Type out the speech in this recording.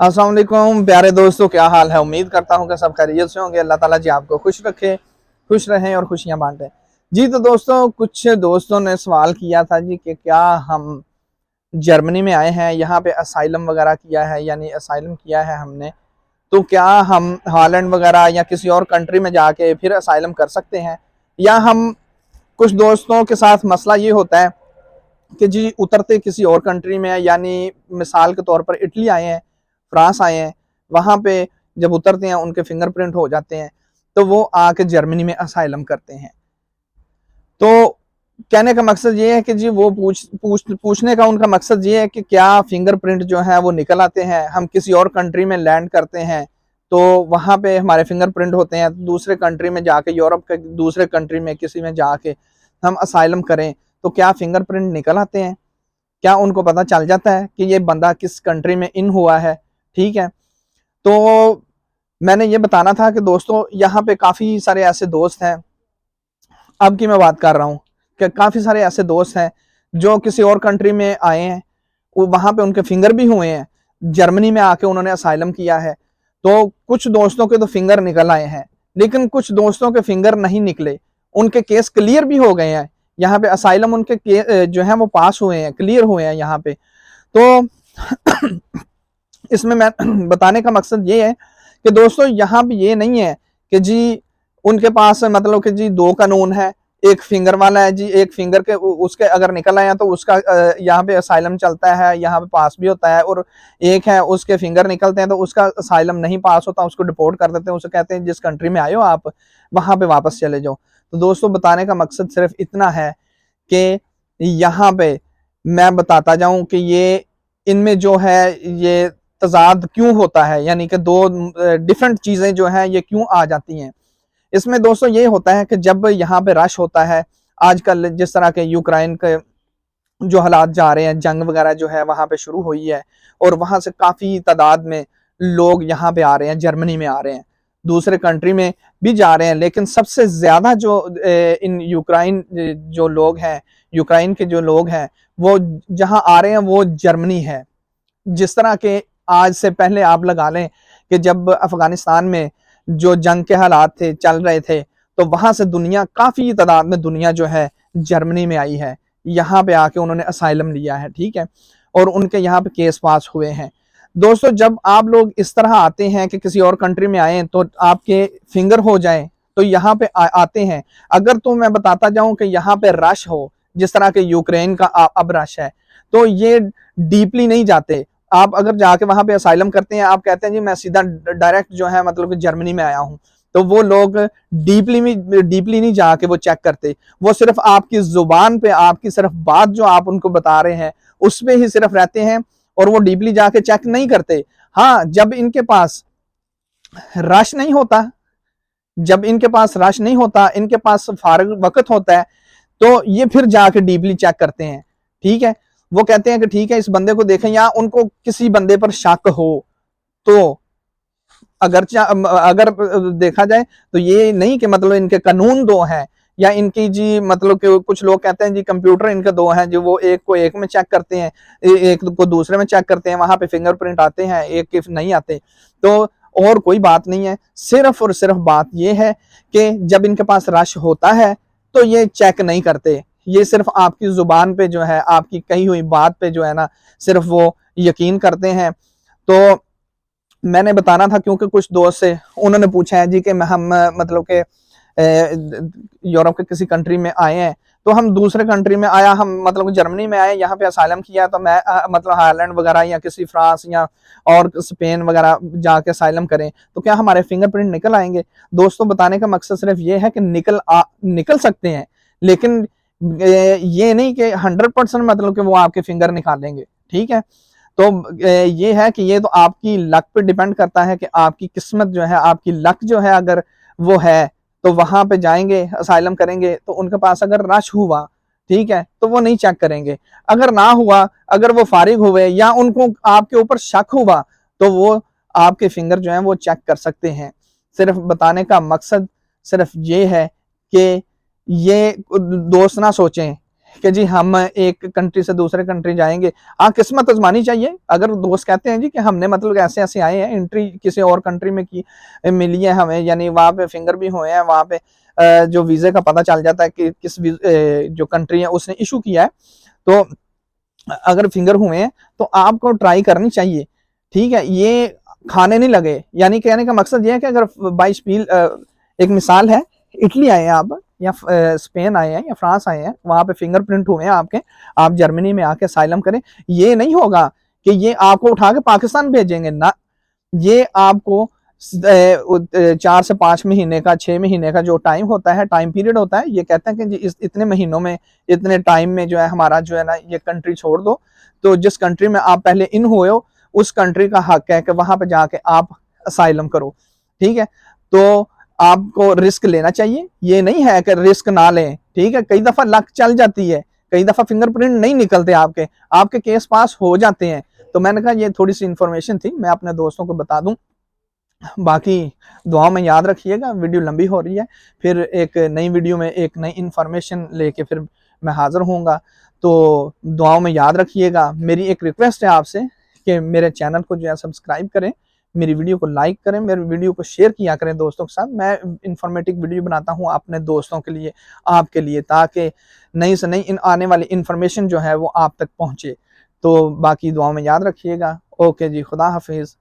अस्सलाम वालेकुम प्यारे दोस्तों, क्या हाल है। उम्मीद करता हूँ कि सब खैरियत से होंगे। अल्लाह ताला जी आपको खुश रखे, खुश रहें और खुशियाँ बांटें। जी तो दोस्तों, कुछ दोस्तों ने सवाल किया था जी कि क्या हम जर्मनी में आए हैं, यहाँ पे असाइलम वगैरह किया है, यानी असाइलम किया है हमने, तो क्या हम हॉलैंड वगैरह या किसी और कंट्री में जाके फिर असाइलम कर सकते हैं। या हम कुछ दोस्तों के साथ मसला ये होता है कि जी उतरते किसी और कंट्री में है, यानी मिसाल के तौर पर इटली आए हैं, फ्रांस आए हैं, वहाँ पे जब उतरते हैं उनके फिंगरप्रिंट हो जाते हैं, तो वो आके जर्मनी में असाइलम करते हैं। तो कहने का मकसद ये है कि जी वो पूछने का उनका मकसद ये है कि क्या फिंगरप्रिंट जो है वो निकल आते हैं, हम किसी और कंट्री में लैंड करते हैं तो वहाँ पे हमारे फिंगरप्रिंट होते हैं, दूसरे कंट्री में जाके, यूरोप के दूसरे कंट्री में किसी में जाके हम असाइलम करें तो क्या फिंगरप्रिंट निकल आते हैं, क्या उनको पता चल जाता है कि ये बंदा किस कंट्री में इन हुआ है। ठीक है, तो मैंने ये बताना था कि दोस्तों यहाँ पे काफ़ी सारे ऐसे दोस्त हैं, अब की मैं बात कर रहा हूँ कि काफ़ी सारे ऐसे दोस्त हैं जो किसी और कंट्री में आए हैं, वो वहाँ पे उनके फिंगर भी हुए हैं, जर्मनी में आके उन्होंने असाइलम किया है। तो कुछ दोस्तों के तो फिंगर निकल आए हैं, लेकिन कुछ दोस्तों के फिंगर नहीं निकले, उनके केस क्लियर भी हो गए हैं। यहाँ पे असाइलम उनके जो है वो पास हुए हैं, क्लियर हुए हैं यहाँ पे। तो इसमें मैं बताने का मकसद ये है कि दोस्तों यहाँ पे ये नहीं है कि जी उनके पास मतलब कि जी दो कानून है, एक फिंगर वाला है जी, एक फिंगर के उसके अगर निकल आए तो उसका यहाँ पे असाइलम चलता है, यहाँ पे पास भी होता है, और एक है उसके फिंगर निकलते हैं तो उसका असाइलम नहीं पास होता, उसको डिपोर्ट कर देते हैं, उसे कहते हैं जिस कंट्री में आए हो आप वहां पे वापस चले जाओ। तो दोस्तों बताने का मकसद सिर्फ इतना है कि यहाँ पे मैं बताता जाऊं कि ये इनमें जो है ये तजाद क्यों होता है, यानी कि दो डिफरेंट चीजें जो हैं ये क्यों आ जाती हैं। इसमें दोस्तों ये होता है कि जब यहाँ पे रश होता है, आजकल जिस तरह के यूक्रेन के जो हालात जा रहे हैं, जंग वगैरह जो है वहां पे शुरू हुई है और वहां से काफी तादाद में लोग यहाँ पे आ रहे हैं, जर्मनी में आ रहे हैं, दूसरे कंट्री में भी जा रहे हैं, लेकिन सबसे ज्यादा जो इन यूक्रेन जो लोग हैं, यूक्रेन के जो लोग हैं वो जहां आ रहे हैं वो जर्मनी है। जिस तरह के आज से पहले आप लगा लें कि जब अफगानिस्तान में जो जंग के हालात थे, चल रहे थे, तो वहां से दुनिया, काफी तादाद में दुनिया जो है जर्मनी में आई है, यहाँ पे आके उन्होंने असाइलम लिया है। ठीक है, और उनके यहाँ पे केस पास हुए हैं। दोस्तों जब आप लोग इस तरह आते हैं कि किसी और कंट्री में आए तो आपके फिंगर हो जाए तो यहाँ पे आते हैं। अगर तो मैं बताता जाऊं कि यहाँ पे रश हो, जिस तरह के यूक्रेन का अब रश है, तो ये डीपली नहीं जाते। आप अगर जाके वहां पे असाइलम करते हैं, आप कहते हैं जी मैं सीधा डायरेक्ट जो है मतलब कि जर्मनी में आया हूं, तो वो लोग डीपली नहीं जाके वो चेक करते, वो सिर्फ आपकी जुबान पे, आपकी सिर्फ बात जो आप उनको बता रहे हैं उस पे ही सिर्फ रहते हैं, और वो डीपली जाके चेक नहीं करते। हाँ, जब इनके पास रश नहीं होता, जब इनके पास रश नहीं होता, इनके पास फारग वक्त होता है, तो ये फिर जाके डीपली चेक करते हैं। ठीक है, वो कहते हैं कि ठीक है इस बंदे को देखें, या उनको किसी बंदे पर शक हो तो अगर अगर देखा जाए तो ये नहीं कि मतलब इनके कानून दो हैं, या इनकी जी मतलब कि कुछ लोग कहते हैं जी कंप्यूटर इनके दो हैं, जो वो एक को एक में चेक करते हैं, एक को दूसरे में चेक करते हैं, वहां पे फिंगरप्रिंट आते हैं, एक के नहीं आते। तो और कोई बात नहीं है, सिर्फ और सिर्फ बात यह है कि जब इनके पास रश होता है तो ये चेक नहीं करते, ये सिर्फ आपकी जुबान पे जो है, आपकी कही हुई बात पे जो है ना, सिर्फ वो यकीन करते हैं। तो मैंने बताना था क्योंकि कुछ दोस्त से उन्होंने पूछा है जी कि हम मतलब के यूरोप के किसी कंट्री में आए हैं, तो हम दूसरे कंट्री में आया, हम मतलब जर्मनी में आए, यहाँ पे असाइलम किया, तो मैं मतलब हालैंड वगैरह या किसी फ्रांस या और स्पेन वगैरह जाके असाइलम करें तो क्या हमारे फिंगरप्रिंट निकल आएंगे। दोस्तों बताने का मकसद सिर्फ ये है कि निकल सकते हैं, लेकिन ये नहीं कि 100% मतलब कि वो आपके फिंगर निकालेंगे। ठीक है, तो ये है कि ये तो आपकी लक पे डिपेंड करता है कि आपकी किस्मत जो है, आपकी लक जो है अगर वो है तो वहां पे जाएंगे, असाइलम करेंगे, तो उनके पास अगर रश हुआ, ठीक है, तो वो नहीं चेक करेंगे। अगर ना हुआ, अगर वो फारिग हुए या उनको आपके ऊपर शक हुआ, तो वो आपके फिंगर जो है वो चेक कर सकते हैं। सिर्फ बताने का मकसद सिर्फ ये है कि ये दोस्त ना सोचें कि जी हम एक कंट्री से दूसरे कंट्री जाएंगे। हाँ, किस्मत आजमानी चाहिए। अगर दोस्त कहते हैं जी कि हमने मतलब ऐसे ऐसे आए हैं, एंट्री किसी और कंट्री में की मिली है हमें, यानी वहाँ पे फिंगर भी हुए हैं, वहाँ पे जो वीज़े का पता चल जाता है कि किस जो कंट्री है उसने इशू किया है, तो अगर फिंगर हुए हैं तो आपको ट्राई करनी चाहिए। ठीक है, ये खाने नहीं लगे, यानी कहने का मकसद ये है कि अगर बाई स्पील एक मिसाल है, इटली आए हैं आप, या स्पेन आए हैं, या फ्रांस आए हैं, वहां पे फिंगरप्रिंट हुए हैं आपके, आप जर्मनी में आके असाइलम करें, ये नहीं होगा कि ये आपको उठा के पाकिस्तान भेजेंगे ना। ये आपको 4 से 5 महीने का, 6 महीने का जो टाइम होता है, टाइम पीरियड होता है, ये कहते हैं कि जी इस इतने महीनों में, इतने टाइम में जो है हमारा जो है ना ये कंट्री छोड़ दो। तो जिस कंट्री में आप पहले इन हुए हो उस कंट्री का हक है कि वहां पे जाके आप असाइलम करो। ठीक है, तो आपको रिस्क लेना चाहिए, ये नहीं है कि रिस्क ना लें। ठीक है, कई दफा लक चल जाती है, कई दफा फिंगरप्रिंट नहीं निकलते आपके, आपके केस पास हो जाते हैं। तो मैंने कहा ये थोड़ी सी इंफॉर्मेशन थी, मैं अपने दोस्तों को बता दूं। बाकी दुआओं में याद रखिएगा, वीडियो लंबी हो रही है, फिर एक नई वीडियो में एक नई इंफॉर्मेशन लेके फिर मैं हाजिर होऊंगा। तो दुआओं में याद रखिएगा। मेरी एक रिक्वेस्ट है आपसे कि मेरे चैनल को जो है सब्सक्राइब करें, मेरी वीडियो को लाइक करें, मेरी वीडियो को शेयर किया करें दोस्तों के साथ। मैं इंफॉर्मेटिव वीडियो बनाता हूँ अपने दोस्तों के लिए, आपके लिए, ताकि नई से नई आने वाली इंफॉर्मेशन जो है वो आप तक पहुँचे। तो बाकी दुआओं में याद रखिएगा। ओके जी, खुदा हाफिज़।